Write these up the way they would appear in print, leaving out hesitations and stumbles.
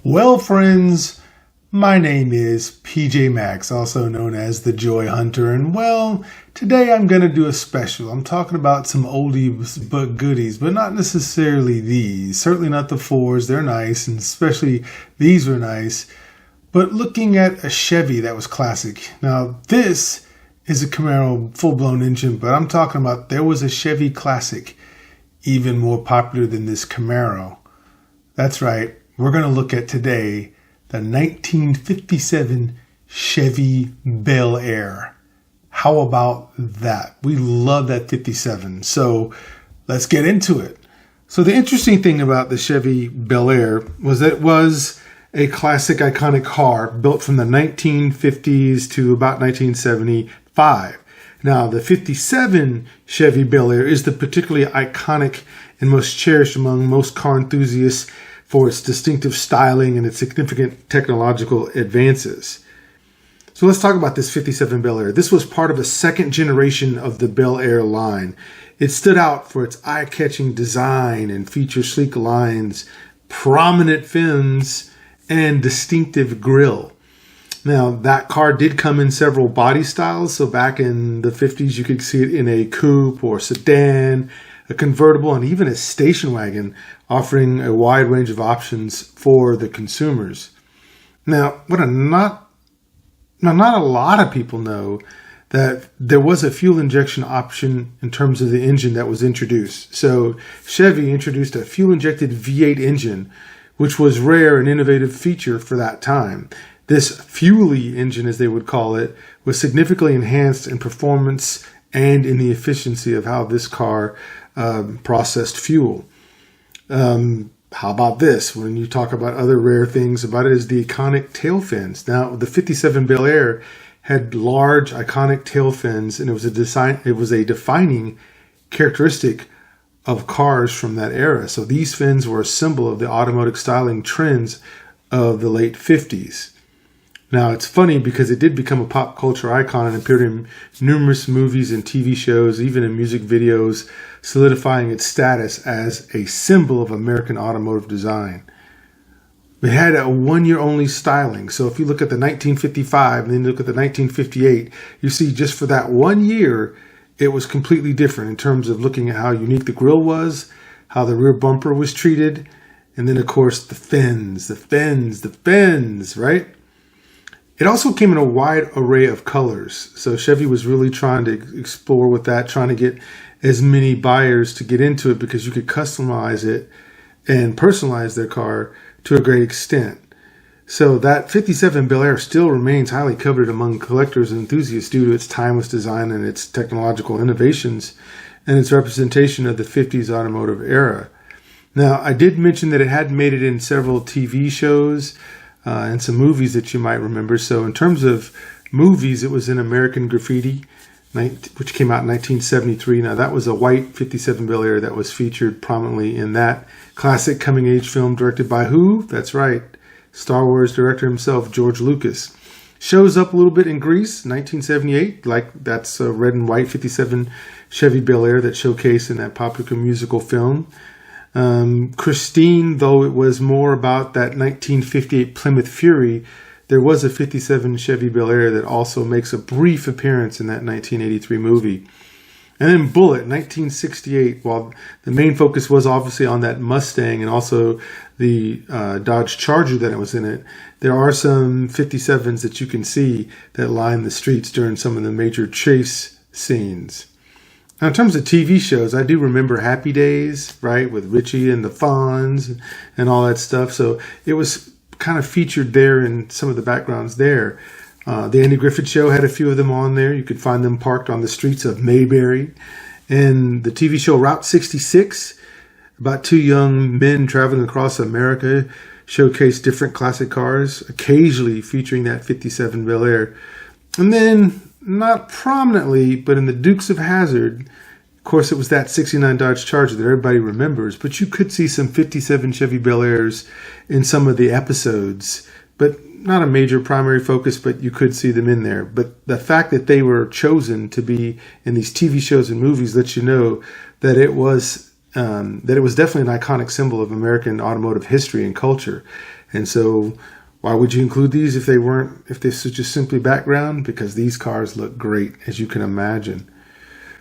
Well, friends, my name is PJ Maxx, also known as the Joy Hunter, and today I'm going to do a special. I'm talking about some oldies but goodies, but not necessarily these. Certainly not the fours, they're nice, and especially these were nice. But looking at a Chevy that was classic. Now, this is a Camaro full-blown engine, but I'm talking about there was a Chevy classic even more popular than this Camaro. That's right. We're going to look at today the 1957 Chevy Belair. How about that? We love that 57. So let's get into it. So the interesting thing about the Chevy Belair was that it was a classic iconic car built from the 1950s to about 1975. Now, the 57 Chevy Belair is the particularly iconic and most cherished among most car enthusiasts for its distinctive styling and its significant technological advances. So let's talk about this 57 Belair. This was part of a second generation of the Belair line. It stood out for its eye-catching design and featured sleek lines, prominent fins, and distinctive grille. Now, that car did come in several body styles. So back in the 50s, you could see it in a coupe or sedan, a convertible, and even a station wagon, offering a wide range of options for the consumers. Now, not a lot of people know that there was a fuel injection option in terms of the engine that was introduced. So Chevy introduced a fuel-injected V8 engine, which was rare and innovative feature for that time. This fuel-y engine, as they would call it, was significantly enhanced in performance and in the efficiency of how this car processed fuel. How about this? When you talk about other rare things about it is the iconic tail fins. Now, the 57 Belair had large iconic tail fins, and it was a defining characteristic of cars from that era. So these fins were a symbol of the automotive styling trends of the late 50s. Now, it's funny because it did become a pop culture icon and appeared in numerous movies and TV shows, even in music videos, solidifying its status as a symbol of American automotive design. It had a one-year-only styling. So if you look at the 1955 and then look at the 1958, you see just for that 1 year, it was completely different in terms of looking at how unique the grille was, how the rear bumper was treated, and then, of course, the fins, right? It also came in a wide array of colors. So Chevy was really trying to explore with that, trying to get as many buyers to get into it because you could customize it and personalize their car to a great extent. So that 57 Belair still remains highly coveted among collectors and enthusiasts due to its timeless design and its technological innovations and its representation of the 50s automotive era. Now, I did mention that it had made it in several TV shows and some movies that you might remember. So in terms of movies, it was in American Graffiti, which came out in 1973. Now, that was a white 57 Belair that was featured prominently in that classic coming-age film directed by who? That's right, Star Wars director himself, George Lucas. Shows up a little bit in Grease, 1978. That's a red and white 57 Chevy Belair that showcased in that popular musical film. Christine, though it was more about that 1958 Plymouth Fury, there was a 57 Chevy Belair that also makes a brief appearance in that 1983 movie. And then Bullitt, 1968, while the main focus was obviously on that Mustang and also the Dodge Charger that was in it, there are some 57s that you can see that line the streets during some of the major chase scenes. Now, in terms of TV shows, I do remember Happy Days, right, with Richie and the Fonz and all that stuff. So it was kind of featured there in some of the backgrounds there. The Andy Griffith Show had a few of them on there. You could find them parked on the streets of Mayberry. And the TV show Route 66, about two young men traveling across America, showcased different classic cars, occasionally featuring that 57 Belair. And then, not prominently, but in the Dukes of Hazzard, of course, it was that 69 Dodge Charger that everybody remembers, but you could see some 57 Chevy Belairs in some of the episodes, but not a major primary focus, but you could see them in there. But the fact that they were chosen to be in these TV shows and movies lets you know that it was definitely an iconic symbol of American automotive history and culture. And so why would you include these if this was just simply background? Because these cars look great, as you can imagine.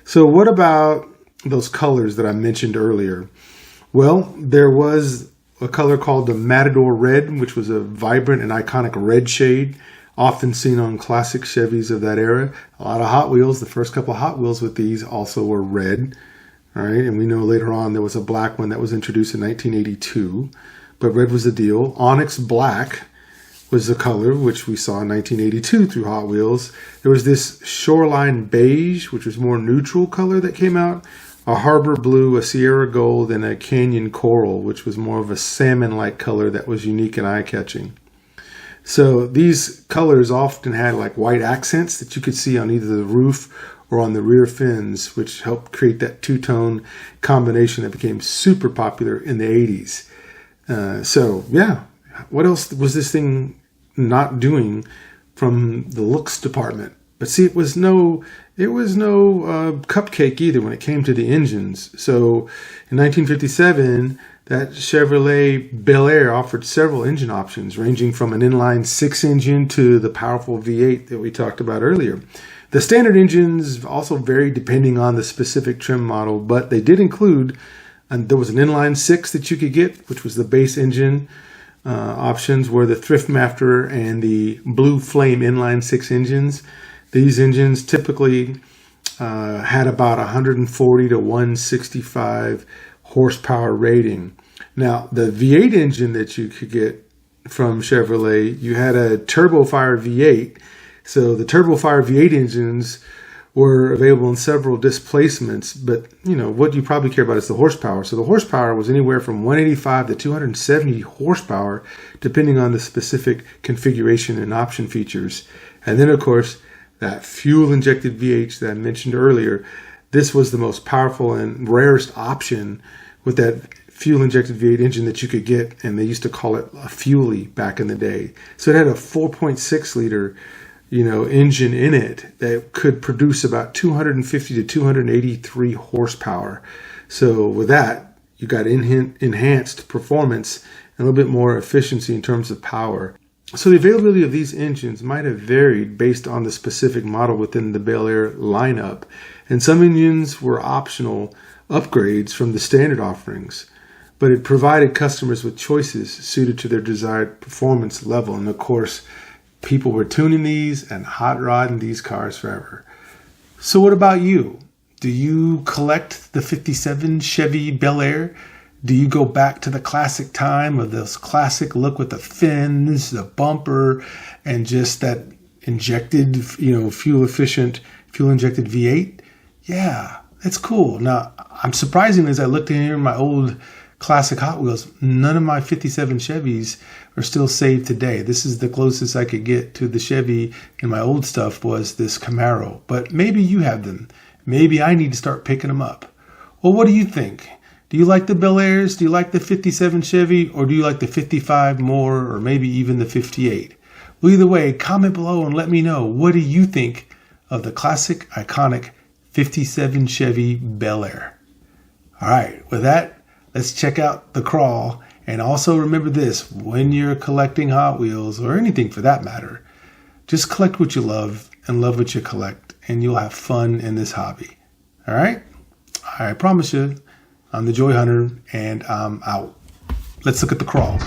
So what about those colors that I mentioned earlier? Well, there was a color called the Matador Red, which was a vibrant and iconic red shade, often seen on classic Chevys of that era. A lot of Hot Wheels, the first couple of Hot Wheels with these also were red. All right, and we know later on there was a black one that was introduced in 1982, but red was the deal. Onyx Black was the color, which we saw in 1982 through Hot Wheels. There was this Shoreline Beige, which was more neutral color that came out, a Harbor Blue, a Sierra Gold, and a Canyon Coral, which was more of a salmon-like color that was unique and eye-catching. So these colors often had like white accents that you could see on either the roof or on the rear fins, which helped create that two-tone combination that became super popular in the 80s. So yeah, what else was this thing not doing from the looks department? But see, it was no cupcake either when it came to the engines. So in 1957, that Chevrolet Bel Air offered several engine options, ranging from an inline 6 engine to the powerful V8 that we talked about earlier. The standard engines also varied depending on the specific trim model, but they did include, and there was an inline 6 that you could get, which was the base engine options, were the Thriftmaster and the Blue Flame inline 6 engines. These engines typically had about 140 to 165 horsepower rating. Now, the V8 engine that you could get from Chevrolet, you had a Turbofire V8. So the Turbofire V8 engines were available in several displacements, but what you probably care about is the horsepower. So the horsepower was anywhere from 185 to 270 horsepower, depending on the specific configuration and option features. And then, of course, that fuel-injected V8 that I mentioned earlier, this was the most powerful and rarest option with that fuel-injected V8 engine that you could get, and they used to call it a Fuelie back in the day. So it had a 4.6-liter engine in it that could produce about 250 to 283 horsepower. So with that, you got enhanced performance and a little bit more efficiency in terms of power. So the availability of these engines might have varied based on the specific model within the Bel Air lineup, and some engines were optional upgrades from the standard offerings, but it provided customers with choices suited to their desired performance level. And of course, people were tuning these and hot rodding these cars forever. So what about you? Do you collect the 57 Chevy Bel Air? Do you go back to the classic time of this classic look with the fins, the bumper, and just that injected, fuel-injected V8? Yeah, it's cool. Now, I'm surprising as I looked in here in my old classic Hot Wheels, none of my 57 Chevys are still saved today. This is the closest I could get to the Chevy in my old stuff was this Camaro. But maybe you have them. Maybe I need to start picking them up. Well, what do you think? Do you like the Bel Airs? Do you like the 57 Chevy? Or do you like the 55 more, or maybe even the 58? Well, either way, comment below and let me know. What do you think of the classic, iconic 57 Chevy Bel Air? All right, with that, let's check out the crawl. And also remember this, when you're collecting Hot Wheels, or anything for that matter, just collect what you love and love what you collect, and you'll have fun in this hobby. All right? I promise you, I'm the Joy Hunter, and I'm out. Let's look at the crawl.